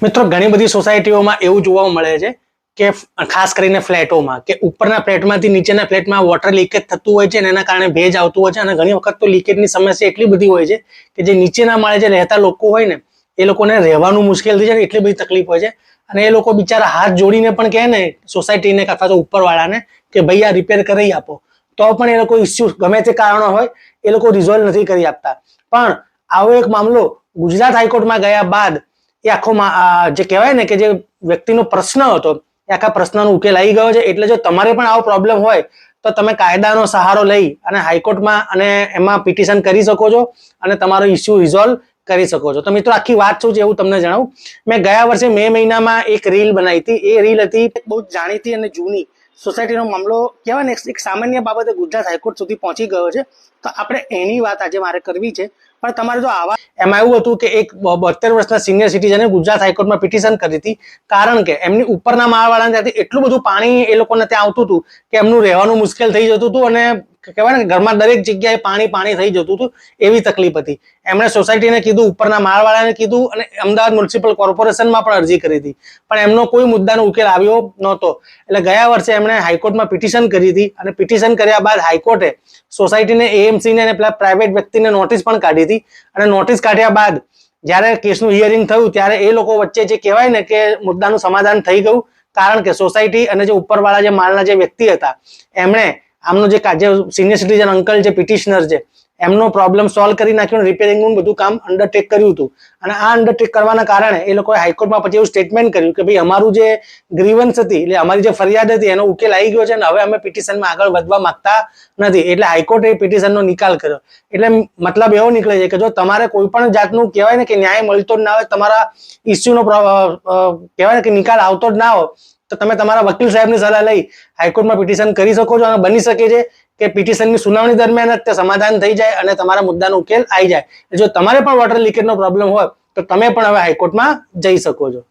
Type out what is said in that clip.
મિત્રો ઘણી બધી સોસાયટીઓમાં એવું જોવા મળે છે કે ખાસ કરીને ફ્લેટોમાં કે ઉપરના ફ્લેટમાંથી નીચેના ફ્લેટમાં વોટર લીકેજ થતું હોય છે અને એના કારણે ભેજ આવતું હોય છે અને ઘણી વખત તો લીકેજની સમસ્યા એટલી બધી હોય છે કે જે નીચેના માળે જે રહેતા લોકો હોય ને એ લોકોને રહેવાનું મુશ્કેલ થઈ જાય, એટલી બધી તકલીફ હોય છે અને એ લોકો બિચારા હાથ જોડીને પણ કહે ને સોસાયટીને અથવા તો ઉપરવાળાને કે ભાઈ આ રિપેર કરી આપો, તો પણ એ લોકો ઇસ્યુ ગમે તે કારણો હોય એ લોકો રિઝોલ્વ નથી કરી આપતા. પણ આવો એક મામલો ગુજરાત હાઈકોર્ટમાં ગયા બાદ એ આખો જે કહેવાય ને કે જે વ્યક્તિનો પ્રશ્ન હતો એ આખા પ્રશ્નનો ઉકેલ આવી ગયો છે. એટલે જો તમારે પણ આવો પ્રોબ્લેમ હોય તો તમે કાયદાનો સહારો લઈ અને હાઈકોર્ટમાં અને એમાં પિટિશન કરી શકો છો અને તમારો ઇસ્યુ રિઝોલ્વ કરી શકો છો. તો મિત્રો આખી વાત શું છે એવું તમને જણાવું. મેં ગયા વર્ષે મે મહિનામાં એક રીલ બનાવી હતી. એ રીલ હતી બહુ જાણીતી અને જૂની સોસાયટીનો મામલો કહેવાય ને એક સામાન્ય બાબતે ગુજરાત હાઈકોર્ટ સુધી પહોંચી ગયો છે. તો આપણે એની વાત આજે મારે કરવી છે. પણ તમારે જો આવા એમાં એવું હતું કે એક 72 વર્ષના સિનિયર સિટીઝને ગુજરાત હાઈકોર્ટમાં પિટિશન કરી હતી, કારણ કે એમની ઉપરના માળવાળાને ત્યાંથી એટલું બધું પાણી એ લોકોને ત્યાં આવતું હતું કે એમનું રહેવાનું મુશ્કેલ થઈ જતું હતું અને કહેવાય ને ઘરમાં દરેક જગ્યાએ પાણી થઈ જતું હતું, એવી તકલીફ હતી. એમણે સોસાયટીને કીધું, ઉપરના માળવાળાને કીધું અને અમદાવાદ મ્યુનિસિપલ કોર્પોરેશનમાં પણ અરજી કરી હતી, પણ એમનો કોઈ મુદ્દાનો ઉકેલ આવ્યો નહોતો. એટલે ગયા વર્ષે એમણે હાઈકોર્ટમાં પિટિશન કરી હતી અને પિટિશન કર્યા બાદ હાઈકોર્ટે સોસાયટીને, એએમસીને અને પેલા પ્રાઇવેટ વ્યક્તિને નોટિસ પણ કાઢી હતી અને નોટિસ કાઢ્યા બાદ જ્યારે કેસનું હિયરિંગ થયું ત્યારે એ લોકો વચ્ચે જે કહેવાય ને કે મુદ્દાનું સમાધાન થઈ ગયું, કારણ કે સોસાયટી અને જે ઉપરવાળા જે માળના જે વ્યક્તિ હતા એમણે આમનો જે સિનિયર સિટીઝન અંકલ જે પિટિશનર છે એમનો પ્રોબ્લેમ સોલ્વ કરી નાખ્યો, રિપેરિંગનું બધું કામ અંડરટેક કર્યું હતું. અને આ અંડરટેક કરવાના કારણે એ લોકોએ હાઈકોર્ટમાં પછી એવું સ્ટેટમેન્ટ કર્યું કે ભાઈ અમારું જે ગ્રીવન્સ હતી, એટલે અમારી જે ફરિયાદ હતી એનો ઉકેલ આવી ગયો છે અને હવે અમે પિટિશનમાં આગળ વધવા માંગતા નથી. એટલે હાઈકોર્ટે પિટિશનનો નિકાલ કર્યો. એટલે મતલબ એવો નીકળે છે કે જો તમારે કોઈ પણ જાતનું કહેવાય ને કે ન્યાય મળતો જ ના હોય, તમારા ઇસ્યુનો કહેવાય ને કે નિકાલ આવતો જ ના હોય, તો તમે તમારા વકીલ સાહેબની સલાહ લઈ હાઈકોર્ટમાં પિટિશન કરી શકો છો અને બની શકે છે કે પિટિશનની સુનાવણી દરમિયાન જ તે સમાધાન થઈ જાય અને તમારા મુદ્દાનો ઉકેલ આવી જાય. જો તમારે પણ વોટર લીકેજનો પ્રોબ્લેમ હોય તો તમે પણ હવે હાઈકોર્ટમાં જઈ શકો છો.